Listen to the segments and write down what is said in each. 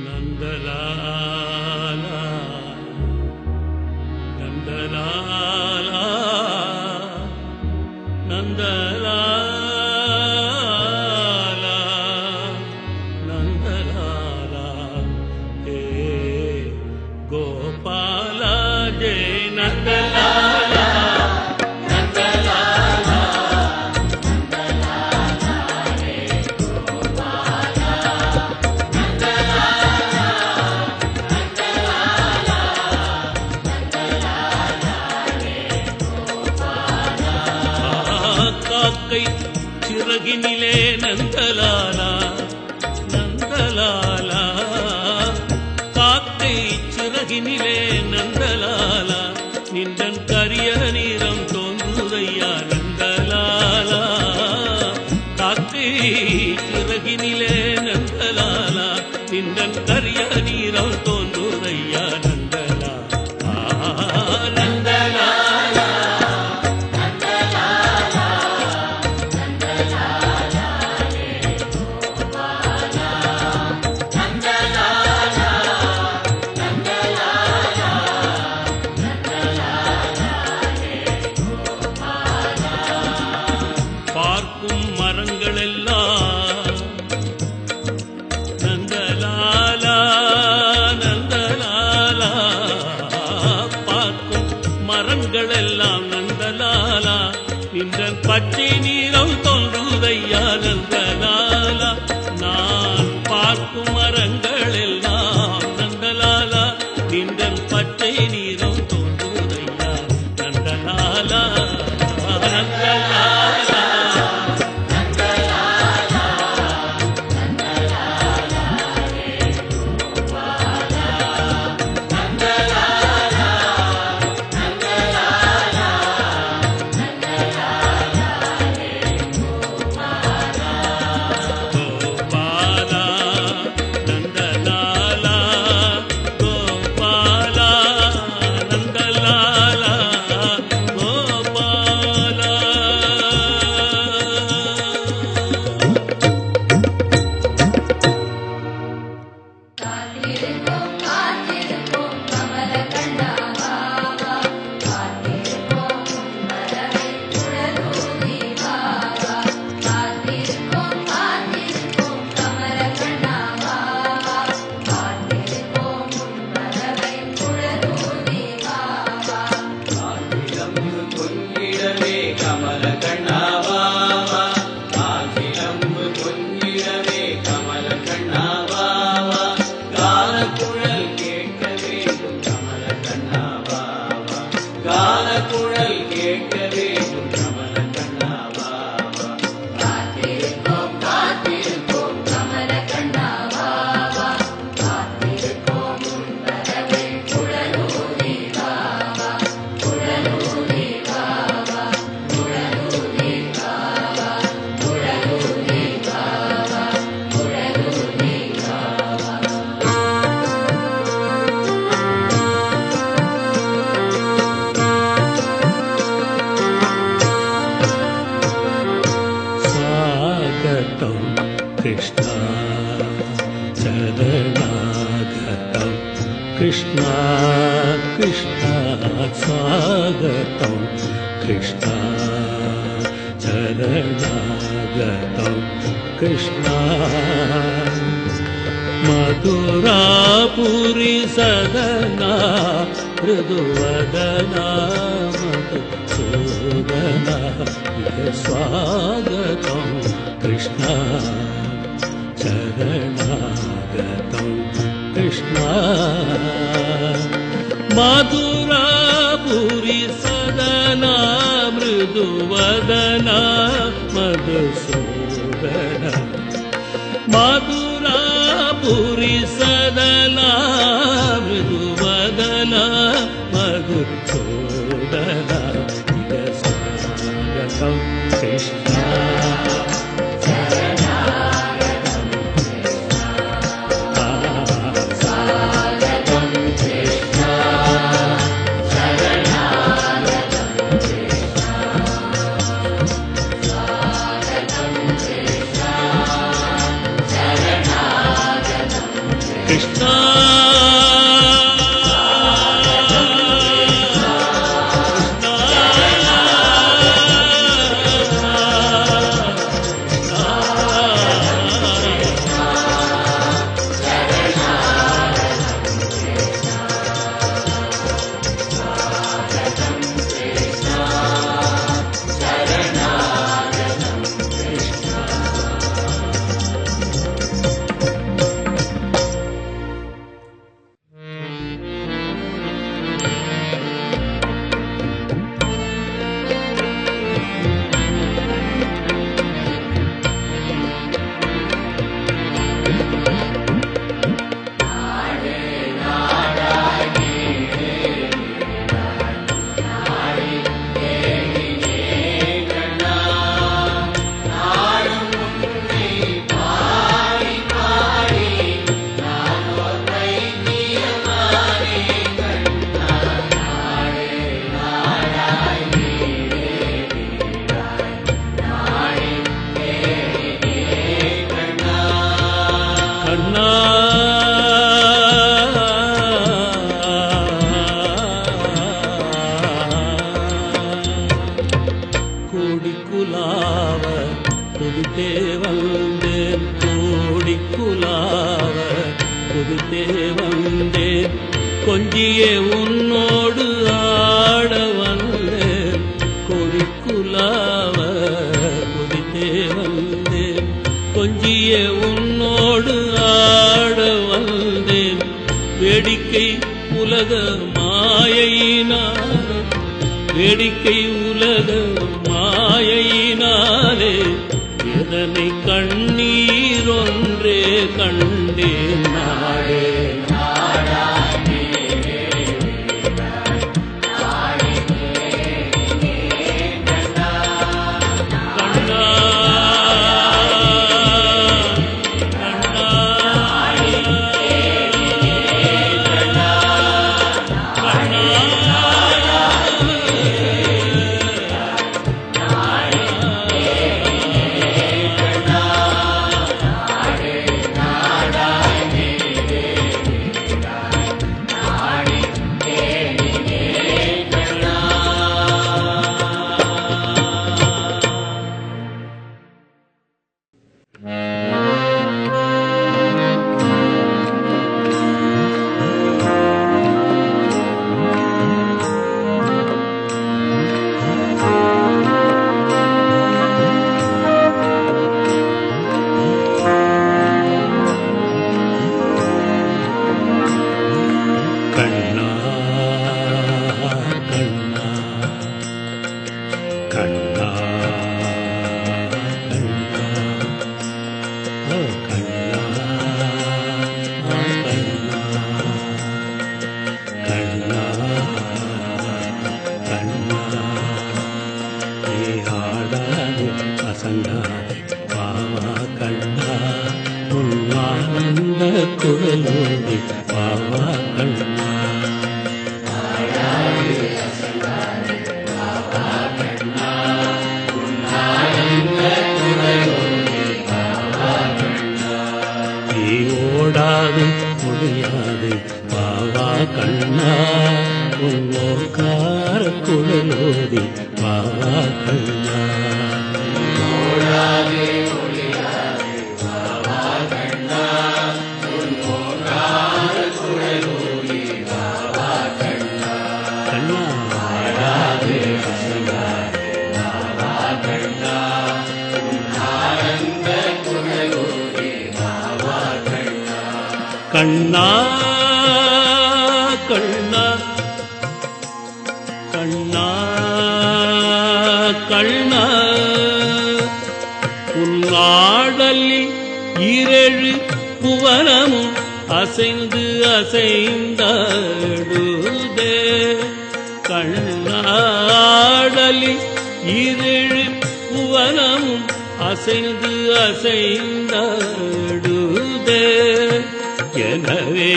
நந்தலாலா நந்தலாலா நந்தலாலா நந்தலாலா ஹே கோபாலா ஜெய நந்தலாலா காக்கை சிறகினிலே நந்தலாலா நந்தலாலா காக்கை சிறகினிலே நந்தலாலா நின்றன் கரிய நீரம் தோன்றுதையா நந்தலாலா காக்கை சிறகினிலே நந்தலாலா நின்றன் கரிய நீரம் தோன்றுதையா நந்தலாலா நந்தலாலா பார்க்கும் மரங்களெல்லாம் நந்தலாலா நந்தலாலா பார்க்கும் மரங்களெல்லாம் நந்தலாலா நின்றன் பச்சை நீரம் தோன்றுதையா நந்தலாலா நான் பார்க்கும் மரங்களெல்லாம் நந்தலாலா நின்றன் பச்சை நீரம் தோன்றுதையா நந்தலாலா நந்தலாலா कृष्णा शरणागतं कृष्णा कृष्णा स्वागतं कृष्णा शरणागतं कृष्णा मधुरापुरी सदना मृदुवदना मधुसूदना स्वागतं कृष्णा शरणागतं कृष्णा मधुरापुरी सदना मृदुवदना मधुसूदना मधुरापुरी सदना मृदुवदना मधुसूदना स्वागतं कृष्णा கிருஷ்ணா கோடிக்குலாவ புதுத்தே வந்தேன், கோடிக்குலாவ புதுத்தே வந்தேன், கொஞ்சியே உன்னோடு ஆட வந்தேன். கோடிக்குலாவ புதுத்தே வந்தேன், கொஞ்சியே உன்னோடு ஆட வந்தேன். வேடிக்கை உலக மாயையினாலே, வேடிக்கை உலக மாயையினாலே எதனை கண்ணீர் ஒன்றே கண்டேன். நாடே குழலோடி பாவா கண்ணா, நீ ஓடாது முடியாது பாவா கண்ணா, உன் ஓர்கார குழலோடி பாவா கண்ணா. கண்ணா கண்ணா கண்ணா கண்ணா, உன்னாடலில் இரழு புவனமும் அசைந்து அசைந்தாடுதே. கண்ணாடலில் இரழு புவனமும் அசைந்து அசைந்தாடுதே. எனவே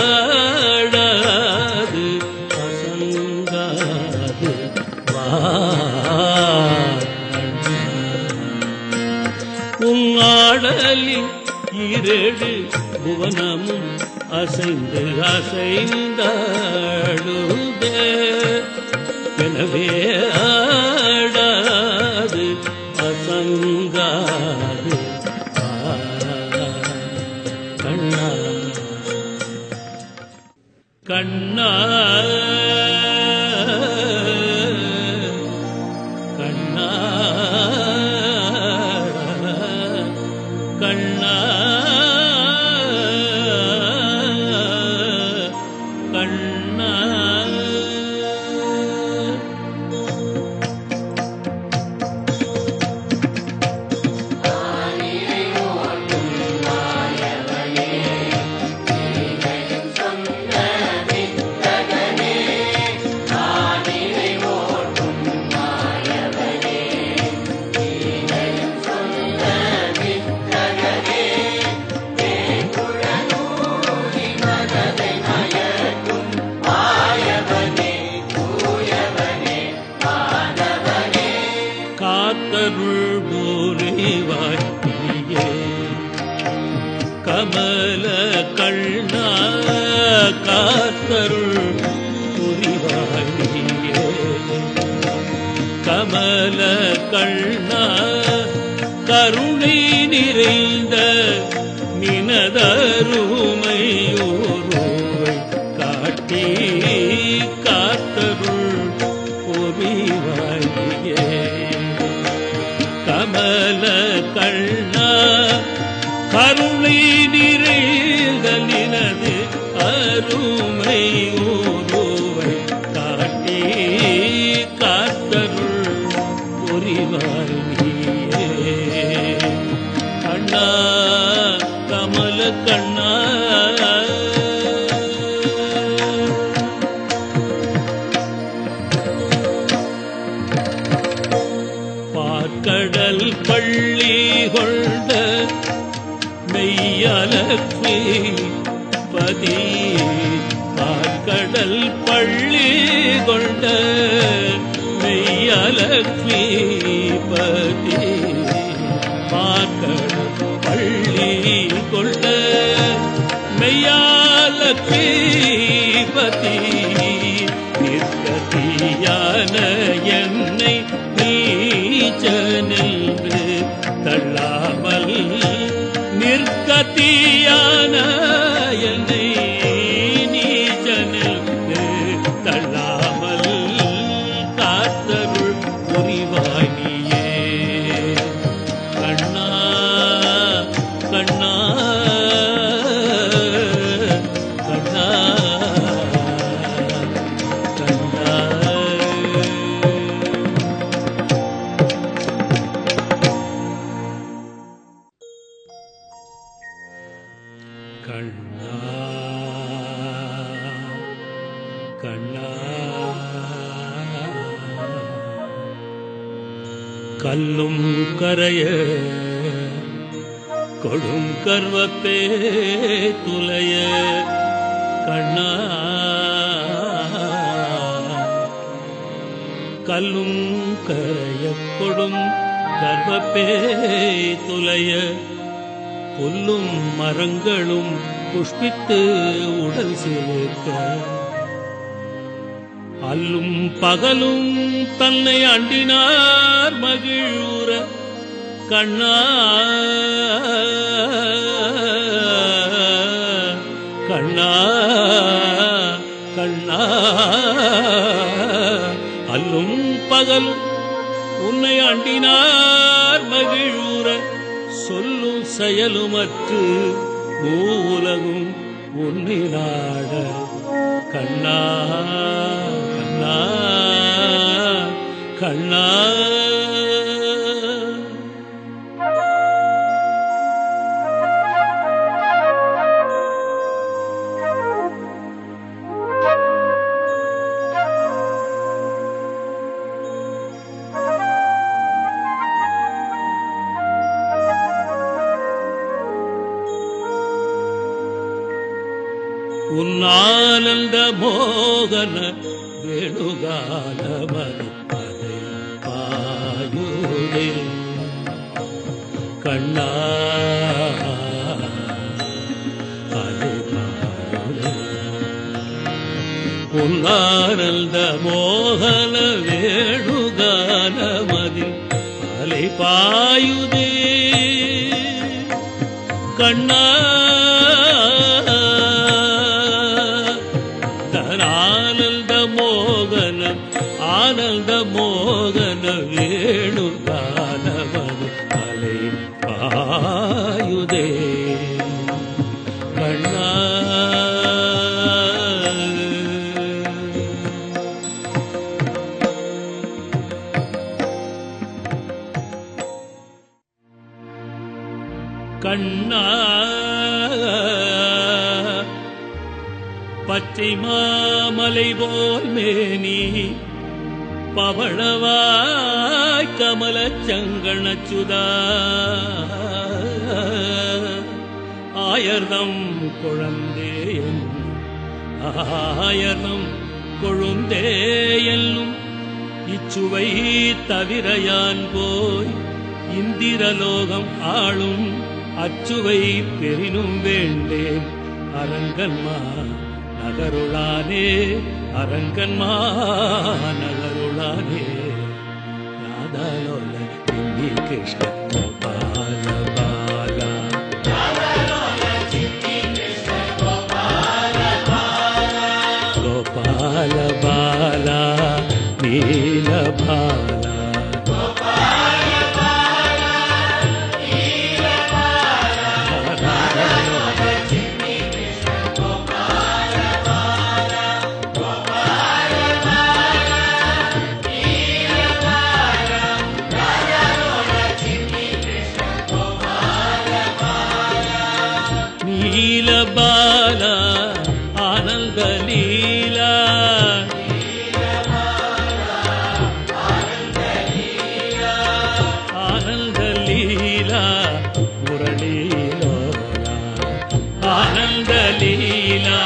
ஆடாது அசங்காது வா, உன்னாடலில் இரடு புவனமும் அசைந்து அசைந்தாடுதே எனவே ஆடாது அசங்காது கண்ணா கண்ணா கண்ணா கண்ணா கண்ணா காத்தருள் புரிவாயே கமல கண்ணா காத்தருள் புரிவாயே கமல கண்ணா கருணை நிறைந்த நினதருமையோருவை காட்டி காத்தருள் புரிவாயே கமல கண்ணா கருணை நிறைந்த நினது அருமை ஊருவை காட்டி காத்தருள் புரிவாயே கண்ணா கமல கண்ணா கடல் பள்ளி கொண்ட மெய்யலக்ஷ்மி பதி கடல் பள்ளி கொண்ட மெய்யலக்ஷ்மி பதி கடல் பள்ளி கொண்ட மெய்யலக்ஷ்மி பதி நிற்கதியான என்னை நீச்சனின்று தள்ளாமல் நிற்கதியான என்னை நீச்சனின்று தள்ளாமல் காத்தருள் புரிவானியே கண்ணா கண்ணா கண்ணா கண்ணா கண்ணா கல்லும் கரைய கொடும் கர்வப்பே துளைய கண்ணா கல்லும் கரைய கொடும் கர்வப்பே துளைய புல்லும் மரங்களும் புஷ்பித்து உடல் சிலிர்க்க அல்லும் பகலும் தன்னை அண்டினார் மகிழ்வுற கண்ணா கண்ணா கண்ணா அல்லும் பகலும் உன்னை அண்டினார் மகிழ்வுற சொல்லும் செயலுமற்று மூலகும் உன்னை நாட கண்ணா கண்ணா கண்ணா உன்னானந்த மோகன வேணுகாலமது பதை பாயுதே கண்ணா பொன்னானந்த மோகன வேணுகானமதில் அலை பாயுதே கண்ணா தனானந்த மோகன ஆனந்த மோகன வேணுகானமதில் அலை பாயுதே கண்ணா கண்ணா பச்சை மாமலை போல் மேனி பவளவாய் கமல சங்கணச்சுதா ஆயர்தம் குழந்தேயும் ஆயர்தம் கொழுந்தேயல்லும் இச்சுவை தவிர யான் போய் இந்திரலோகம் ஆளும் அச்சுவை பெரினும் வேண்டேன் அரங்கன்மா நகருளானே அரங்கன்மா நகருளானே ராதாலோல இந்தி கிருஷ்ண கோபால பாலா கோபால பாலா நீல பாலா நீலபாலா ஆனந்த லீலா ஆனந்த லீலா முரளீலோலா ஆனந்த லீலா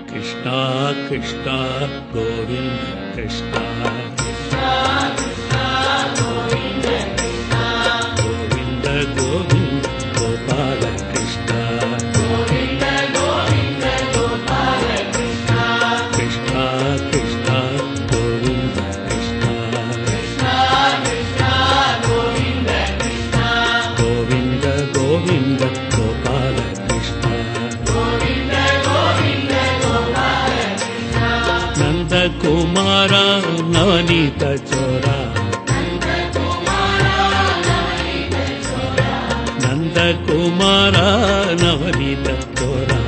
Krishna Krishna Govinda Krishna Krishna Krishna Govinda Krishna Govinda Govinda Gopala Krishna Govinda Govinda Gopala Krishna Krishna Krishna Govinda Krishna Krishna Krishna Govinda Krishna Govinda Govinda Gopala Krishna Govinda Govinda Nanda Kumara Navanita Chora Nanda Kumara Navanita Chora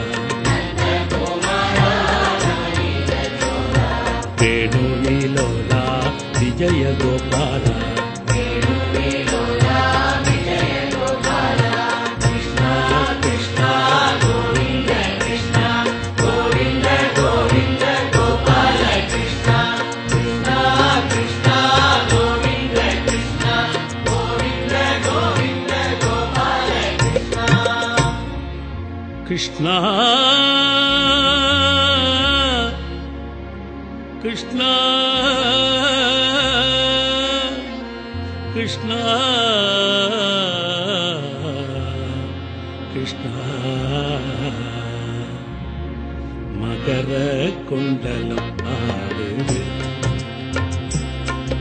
Venu Nilola Vijaya Gopala Krishna Krishna Krishna Krishna Magara Kundalam Adudu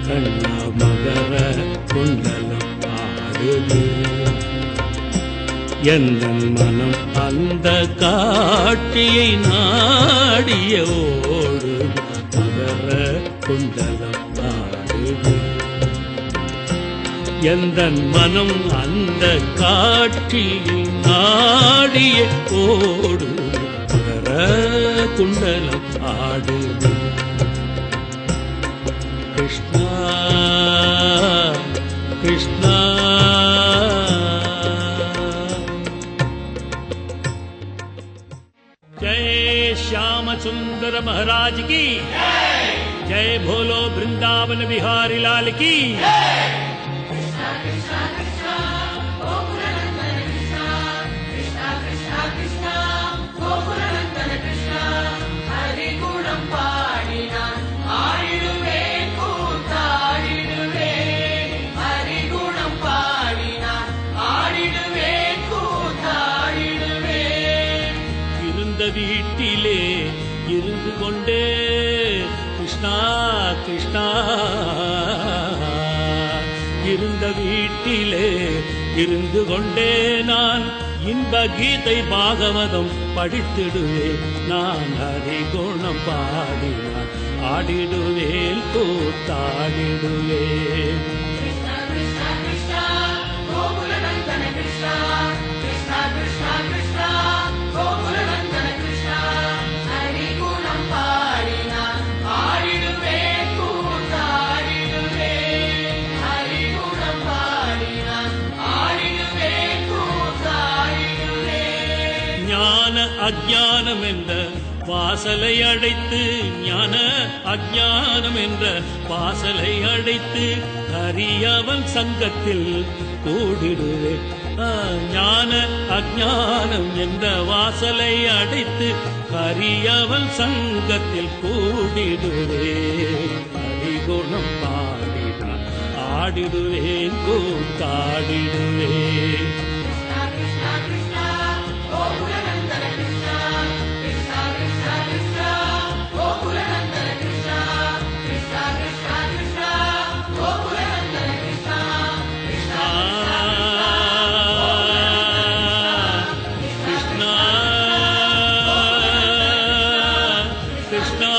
Kanna Magara Kundalam Adudu எந்தன் மனம் அந்த காட்சியை நாடிய ஓடு மகர குண்டலம் ஆடுது எந்தன் மனம் அந்த காட்சியை நாடிய ஓடு மகர குண்டலம் ஆடுது. கிருஷ்ணா கிருஷ்ணா जय श्याम सुंदर महाराज की जय भोलो वृंदावन बिहारी लाल की कृष्णा कृष्णा कृष्णा गोकुलनंदन कृष्णा कृष्णा कृष्णा कृष्णा गोकुलनंदन कृष्णा हरि गुणम पाडिनान आडिडुवेन கூத்தாடிடுவேன் हरि गुणम पाडिनान आडिडुवेन கூத்தாடிடுவேன் இருந்த வீட்டிலே இருந்து கொண்டே கிருஷ்ணா கிருஷ்ணா இருந்த வீட்டிலே இருந்து கொண்டே நான் இன்ப கீதை பாகவதம் படித்திடுவேன். நான் ஹரி குணம் பாடினான் ஆடிடுவேன் கூத்தாடிடுவேன். कृष्णा कृष्णा कृष्णा गोकुलनंदन कृष्णा कृष्णा कृष्णा कृष्णा गोकुलनंदन कृष्णा हरि गुणम पाडिनान आडिडुवेन கூத்தாடிடுவேன் हरि गुणम पाडिनान आडिडुवेन கூத்தாடிடுவேன் ஞான அஜானம் என்ற வாசலை அடைத்து ஞான அஜானம் என்ற வாசலை அடைத்து ஹரியவன் சங்கத்தில் கூடிடுவேன். ஞான அஜானம் என்ற வாசலை அடைத்து ஹரியவன் சங்கத்தில் கூடிடுவேன். ஹரிகுணம் பாடினான் ஆடிடுவேன் கூத்தாடிடுவேன். कृष्णा कृष्णा कृष्णा गोकुलनंदन कृष्णा कृष्णा कृष्णा कृष्णा गोकुलनंदन कृष्णा कृष्णा कृष्णा कृष्णा गोकुलनंदन कृष्णा कृष्णा கிருஷ்ணா கிருஷ்ணா